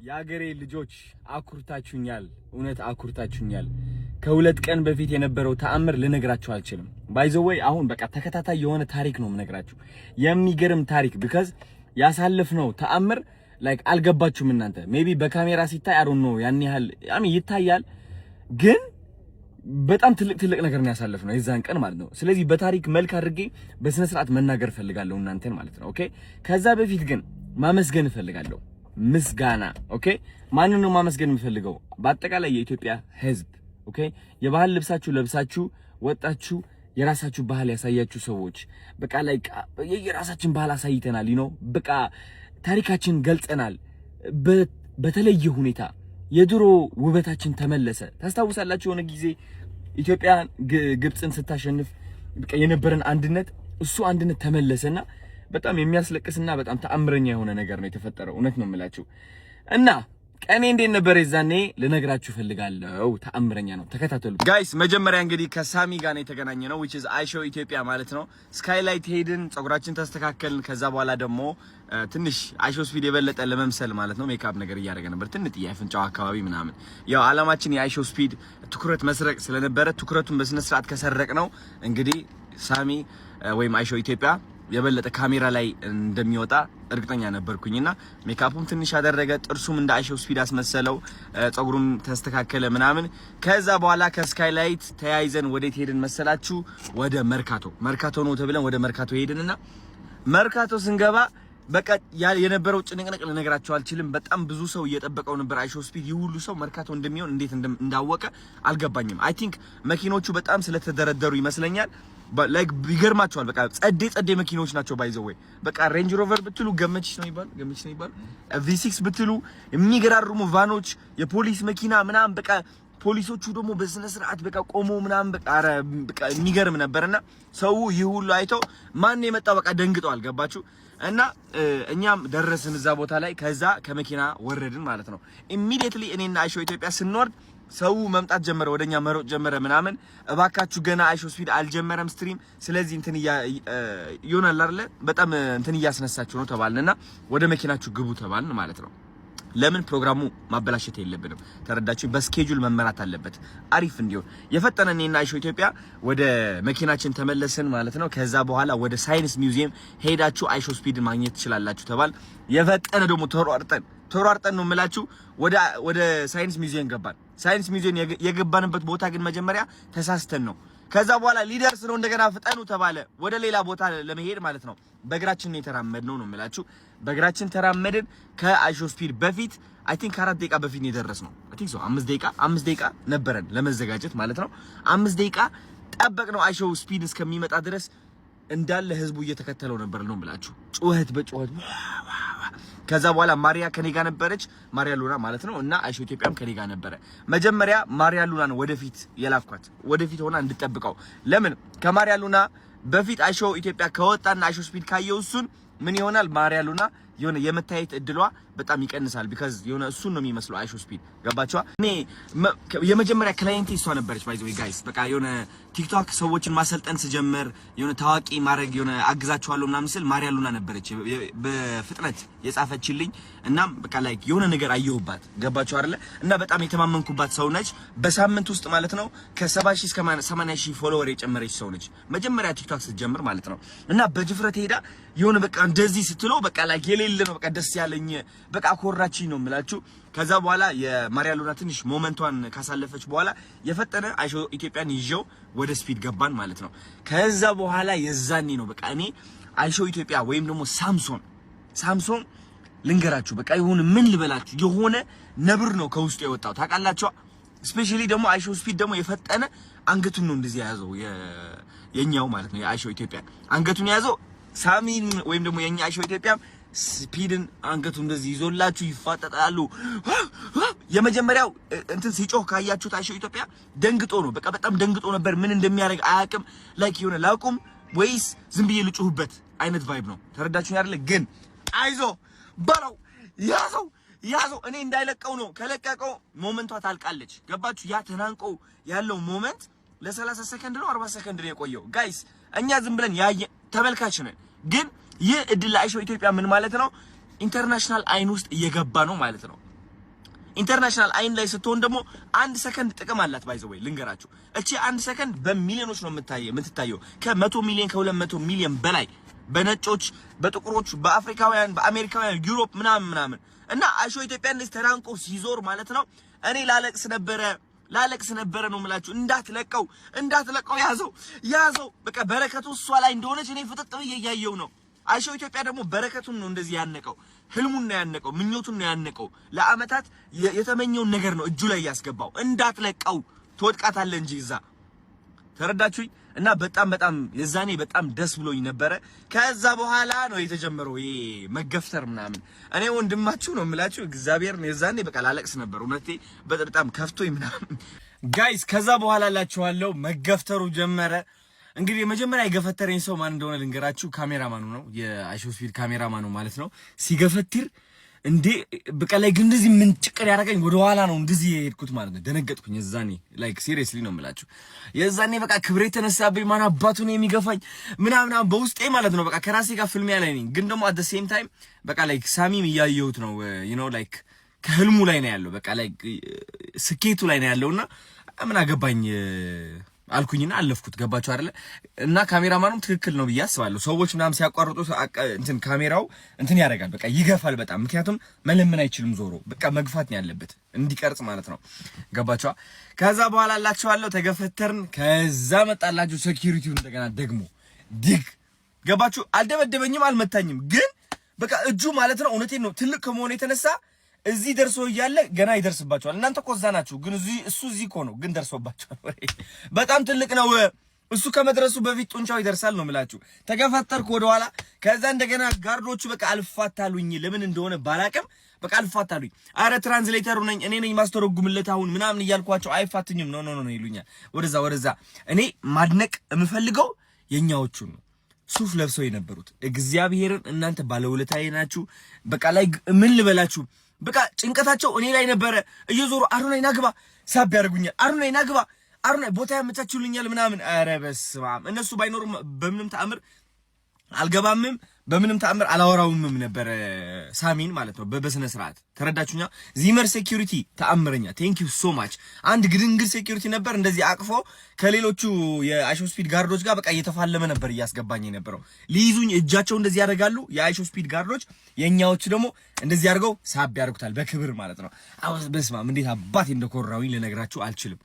ያገሬ ልጆች አኩርታችሁኛል እውነት አኩርታችሁኛል ከሁለት ቀን በፊት የነበረው ተአምር ልነግራችሁ አልችልም ባይዘወይ አሁን በቃ ተከታታይ የሆነ ታሪክ ነው የምነግራችሁ የሚገርም ታሪክ because ያሳለፍነው ተአምር like አልገባችሁም እናንተ ሜቢ በካሜራ ሲታይ I don't know ያን ያህል ይታያል ግን በጣም ትልቅ ነገር ነው ያሳለፍነው የዛን ቀን ማለት ነው ስለዚህ በታሪክ መልክ አድርጌ በስነ ስርዓት መናገር ፈልጋለሁ እናንተን ማለት ነው ኦኬ ከዛ በፊት ግን ማመስገን ፈልጋለሁ ምስጋና ኦኬ ማንን ነው ማመስገን የምፈልገው በአጠቃላይ የኢትዮጵያ ህዝብ ኦኬ የባህል ልብሳችሁ ለብሳችሁ ወጣችሁ የራሳችሁ ባህል ያሳያችሁ ሰዎች በቃ ላይ የራሳችን ባህል አሳይተናል በቃ ታሪካችን ገልጸናል በተለየ ሁኔታ የድሮ ውበታችን ተመለሰ ታስታውሳላችሁ የሆነ ጊዜ ኢትዮጵያ ግብጽን ስታሸንፍ በቃ የነበረን አንድነት እሱ አንድነት ተመለሰና በጣም የሚያስለቅስና በጣም ተአምረኛ የሆነ ነገር ነው የተፈጠረው እውነት ነው የምላችሁ እና ቀኔ እንዴት ነበር የዛኔ ልነግራችሁ ፈልጋለሁ ተአምረኛ ነው ተከታተሉ ጋይስ መጀመሪያ እንግዲህ ከሳሚ ጋር ነው የተገናኘነው which is አይሾ ኢትዮጵያ ማለት ነው ስካይላይት ሄድን ጸጉራችን ተስተካከልን ከዛ በኋላ ደግሞ ትንሽ አይሾ ስፒድ የበለጠ ለመምሰል ማለት ነው ሜካፕ ነገር ያያረገ ነበር ትንጥ ያፍንጫው አካባቢ ምናምን ያው አላማችን የአይሾ ስፒድ ትኩረት መስረቅ ስለነበረ ትኩረቱን በስነ ስርዓት ከሰረቅ ነው እንግዲህ ሳሚ ወይም አይሾ ኢትዮጵያ የበለጠ ካሜራ ላይ እንደሚወጣ እርግጠኛ ነበርኩኝና ሜካፑም ትንሽ አደረገ ጥርሱም እንደ አይሾ ስፒድ አስመሰለው ጸጉሩም ተስተካከለ ምናምን ከዛ በኋላ ከስካይላይት ተያይዘን ወዴት ሄድን መሰላችሁ ወደ መርካቶ ነው ተብለን ወደ መርካቶ ሄድንና መርካቶ ስንገባ በቃ የነበረው ጭንቅንቅ ልነግራችሁ አልችልም በጣም ብዙ ሰው እየጠበቀው ነበር አይሾ ስፒድ ይሁሉ ሰው መርካቶ እንደሚሆን እንዴት እንዳወቀ አልገባኝም አይ ቲንክ መኪኖቹ በጣም ስለተደረደሩ ይመስለኛል like ቢገርማችኋል በቃ ጸዴ መኪኖች ናቸው ባይዘው በቃ ሬንጅ ሮቨር ብትሉ ገመችሽ ነው ይባል V6 ብትሉ የሚገራርሙ ቫኖች የፖሊስ መኪና ምናምን በቃ ፖሊሶቹ ደግሞ በስነ ስርዓት በቃ ቆሞ ምናምን በቃ የሚገርም ነበርና ሰው ይሁሉ አይተው ማን የመጣው በቃ ደንግጠዋል ገባችሁ እና እኛም ደረስን እዛ ቦታ ላይ ከዛ ከመኪና ወረድን ማለት ነው ኢሚዲየትሊ እኔና አይሾ ኢትዮጵያ ስንወርድ ሰው መምጣት ጀመረ ወደኛ መሮጥ ጀመረ ምናምን እባካችሁ ገና አይሾ ስፒድ አልጀመረም ስትሪም ስለዚህ እንትን ይሆናል አይደለ በጣም እንትን ያስነሳችሁ ነው ተባልንና ወደ መኪናችሁ ግቡ ተባልን ማለት ነው ለምን ፕሮግራሙ ማበላሸት የለብንም ተረዳችሁ በስኬጁል መመራት አለበት አሪፍ እንዲሆን የፈጠነኔና አይሾ ኢትዮጵያ ወደ መኪናችን ተመለስን ማለት ነው ከዛ በኋላ ወደ ሳይንስ ሚውዚየም ሄዳችሁ አይሾ ስፒድ ማግኘት ትችላላችሁ ተባል የፈጠነ ደግሞ ተሯርጠን ነው የምላችሁ ወደ ሳይንስ ሚውዚየም ገባን ሳይንስ ሚውዚየም የገባንበት ቦታ ግን መጀመሪያ ተሳስተን ነው ከዛ በኋላ ሊደርስ ነው እንደገና ፍጠኑ ተባለ ወደ ሌላ ቦታ ለመሄድ ማለት ነው በእግራችን የተራመድነው ነው የምላችሁ በእግራችን ተራመድን ከአይሾ ስፒድ በፊት አይ ቲንክ 4 ደቂቃ በፊት የደረስነው አይ ቲንክ 5 ደቂቃ ነበረን ለመዘጋጀት ማለት ነው 5 ደቂቃ ጠበቅነው አይሾ ስፒድ እስከሚመጣ ድረስ እንዳለ ህዝቡ እየተከተለው ነበር ነው የምላችሁ ጩኸት በጩኸት ከዛ በኋላ ማሪያ ከኔ ጋር ነበረች ማሪያ ሉና ማለት ነው እና አይሾ ኢትዮጵያም ከኔ ጋር ነበረ መጀመሪያ ማሪያ ሉናን ወደፊት የላኳት ወደፊት ሆና እንድትጠብቀው ለምን ከማሪያ ሉና በፊት አይሾ ኢትዮጵያ ከወጣና አይሾ ስፒድ ካየው እሱን ምን ይሆናል ማሪያ ሉና የሆነ የመታየት እድሏ በጣም ይቀንሳል because የሆነ እሱን ነው የሚመስለው አይሾ ስፒድ ገባችኋ እኔ የመጀመሪያ ክላይንት እሷ ነበረች ባይ ዘ ዌይ ጋይስ በቃ የሆነ ቲክቶክ ሰዎችን ማሰልጠን ስጀምር የሆነ ታዋቂ ማድረግ የሆነ አግዛችኋለሁ ምናምን ስል ማሪያ ሉና ነበረች በፍጥነት የጻፈችልኝ እናም በቃ ላይክ የሆነ ነገር አየሁባት ገባችኋ አይደለ እና በጣም የተማመንኩባት ሰው ነች በሳምንት ውስጥ ማለት ነው ከ70,000 እስከ 80,000 ፎሎወር የጨመረች ሰው ነች መጀመሪያ ቲክቶክ ስትጀምር ማለት ነው እና በድፍረት ሄዳ የሆነ በቃ እንደዚህ ስትለው በቃ ላይክ የሌለ ነው በቃ ደስ ያለኝ በቃ ኮራችኝ ነው የምላችሁ ከዛ በኋላ የማሪያ ሉና ትንሽ ሞመንቷን ካሳለፈች በኋላ የፈጠነ አይሾ ኢትዮጵያን ይዤው ወደ ስፒድ ገባን ማለት ነው ከዛ በኋላ የዛኔ ነው በቃ እኔ አይሾ ኢትዮጵያ ወይም ደግሞ ሳምሶን ልንገራችሁ በቃ ይሁን ምን ልበላችሁ የሆነ ነብር ነው ከውስጡ የወጣው ታውቃላችሁ ስፔሻሊ ደግሞ አይሾ ስፒድ ደግሞ የፈጠነ አንገቱን ነው እንደዚህ ያዘው የኛው ማለት ነው የአይሾ ኢትዮጵያ አንገቱን ያዘው ሳሚን ወይም ደግሞ የኛ አይሾ ኢትዮጵያ ስፒድን አንገቱ እንደዚህ ይዞላችሁ ይፋጠጣሉ የመጀመሪያው እንትን ሲጮህ ካያችሁት አይሾ ኢትዮጵያ ደንግጦ ነው በቃ በጣም ደንግጦ ነበር ምን እንደሚያደርግ አያውቅም ላይክ የሆነ ላቁም ወይስ ዝም ብዬ ልጩህበት አይነት ቫይብ ነው ተረዳችሁኝ አይደል ግን አይዞ ባለው ያዘው እኔ እንዳይለቀው ነው ከለቀቀው ሞመንቷ ታልቃለች ገባችሁ ያ ተናንቆ ያለው ሞመንት ለ30 ሰከንድ ነው 40 ሰከንድ ነው የቆየው ጋይስ እኛ ዝም ብለን ተመልካች ነን ግን ይህ እድል አይሾ ኢትዮጵያ ምን ማለት ነው ኢንተርናሽናል አይን ውስጥ እየገባ ነው ማለት ነው ኢንተርናሽናል አይን ላይ ስትሆን ደግሞ 1 ሰከንድ ጥቅም አላት። ባይዘው ወይ ልንገራችሁ፣ እቺ 1 ሰከንድ በሚሊዮኖች ነው የምትታየው ከ100 ሚሊዮን ከ200 ሚሊዮን በላይ በነጮች፣ በጥቁሮች፣ በአፍሪካውያን፣ በአሜሪካውያን፣ ዩሮፕ ምናምን እና አይሾ ኢትዮጵያ እንደዚህ ተራንቆ ሲዞር ማለት ነው። እኔ ላለቅስ ነበረ ነው የምላችሁ። እንዳትለቀው ያዘው በቃ በረከቱ እሷ ላይ እንደሆነች እኔ ፍጥጥ ብዬ እያየው ነው። አይሾ ኢትዮጵያ ደግሞ በረከቱን ነው እንደዚህ ያነቀው፣ ህልሙን ነው ያነቀው፣ ምኞቱን ነው ያነቀው። ለአመታት የተመኘውን ነገር ነው እጁ ላይ ያስገባው። እንዳትለቀው ትወድቃታለህ እንጂ እዛ ተረዳችሁኝ? እና በጣም የዛኔ በጣም ደስ ብሎኝ ነበረ። ከዛ በኋላ ነው የተጀመረው ይሄ መገፍተር ምናምን። እኔ ወንድማችሁ ነው የምላችሁ እግዚአብሔር ነው። የዛኔ በቃ ላለቅስ ነበር እውነቴ፣ በጣም ከፍቶኝ ምናምን ጋይስ። ከዛ በኋላ ላችኋለሁ መገፍተሩ ጀመረ። እንግዲህ የመጀመሪያ የገፈተረኝ ሰው ማን እንደሆነ ልንገራችሁ። ካሜራማኑ ነው፣ የአይሾ ስፒድ ካሜራማኑ ማለት ነው። ሲገፈትር እንዴ በቃ ላይ ግን እንደዚህ ምን ጭቅር ያደረገኝ ወደ ኋላ ነው እንደዚህ የሄድኩት ማለት ነው። ደነገጥኩኝ የዛኔ ላይክ ሲሪየስሊ ነው የምላችሁ። የዛኔ በቃ ክብሬ ተነሳብኝ። ማን አባቱ ነው የሚገፋኝ ምናምን በውስጤ ማለት ነው። በቃ ከራሴ ጋር ፍልሚያ ላይ ነኝ። ግን ደግሞ አት ዘ ሴም ታይም በቃ ላይክ ሳሚም እያየሁት ነው ዩ ኖ ላይክ ከህልሙ ላይ ነው ያለው። በቃ ላይክ ስኬቱ ላይ ነው ያለውና ምን አገባኝ አልኩኝና አለፍኩት። ገባችሁ አይደለ? እና ካሜራማኑም ትክክል ነው ብዬ አስባለሁ። ሰዎች ምናምን ሲያቋርጡ እንትን ካሜራው እንትን ያደርጋል፣ በቃ ይገፋል በጣም። ምክንያቱም መለመን አይችልም፣ ዞሮ በቃ መግፋት ነው ያለበት እንዲቀርጽ ማለት ነው። ገባችሁ? ከዛ በኋላ አላችኋለሁ ተገፈተርን። ከዛ መጣላችሁ ሴኩሪቲው እንደገና ደግሞ ዲግ ገባችሁ? አልደበደበኝም፣ አልመታኝም፣ ግን በቃ እጁ ማለት ነው እውነቴን ነው ትልቅ ከመሆኑ የተነሳ እዚህ ደርሶ እያለ ገና ይደርስባቸዋል። እናንተ እኮ እዛ ናችሁ፣ ግን እሱ እዚህ እኮ ነው፣ ግን ደርሶባቸዋል። በጣም ትልቅ ነው። እሱ ከመድረሱ በፊት ጡንቻው ይደርሳል ነው የምላችሁ። ተገፈተርኩ ወደኋላ። ከዛ እንደገና ጋርዶቹ በቃ አልፋታሉኝ፣ ለምን እንደሆነ ባላቅም በቃ አልፋታሉኝ። አረ ትራንስሌተሩ ነኝ እኔ ነኝ ማስተረጉምለት አሁን ምናምን እያልኳቸው አይፋትኝም። ኖ ይሉኛል። ወደዛ እኔ ማድነቅ የምፈልገው የኛዎቹን ነው፣ ሱፍ ለብሰው የነበሩት። እግዚአብሔርን እናንተ ባለውለታዬ ናችሁ። በቃ ላይ ምን ልበላችሁ፣ በቃ ጭንቀታቸው እኔ ላይ ነበረ። እየዞሩ አሩናይ ናግባ ሳብ ያደርጉኛል። አሩናይ ናግባ፣ አሩናይ ቦታ ያመቻቹልኛል ምናምን። ኧረ በስመ አብ። እነሱ ባይኖሩ በምንም ተአምር አልገባምም፣ በምንም ተአምር አላወራውምም ነበረ ሳሚን ማለት ነው። በስነ ስርዓት ተረዳችሁኛ? ዚመር ሴኩሪቲ ተአምረኛ፣ ቴንክ ዩ ሶ ማች። አንድ ግድንግድ ሴኩሪቲ ነበር እንደዚህ አቅፎ ከሌሎቹ የአይሾ ስፒድ ጋርዶች ጋር በቃ እየተፋለመ ነበር እያስገባኝ የነበረው። ሊይዙኝ እጃቸው እንደዚህ ያደርጋሉ የአይሾ ስፒድ ጋርዶች፣ የኛዎቹ ደግሞ እንደዚህ አድርገው ሳብ ያደርጉታል በክብር ማለት ነው። አሁን በስመ አብ እንዴት አባቴ እንደኮራውኝ ልነግራችሁ አልችልም።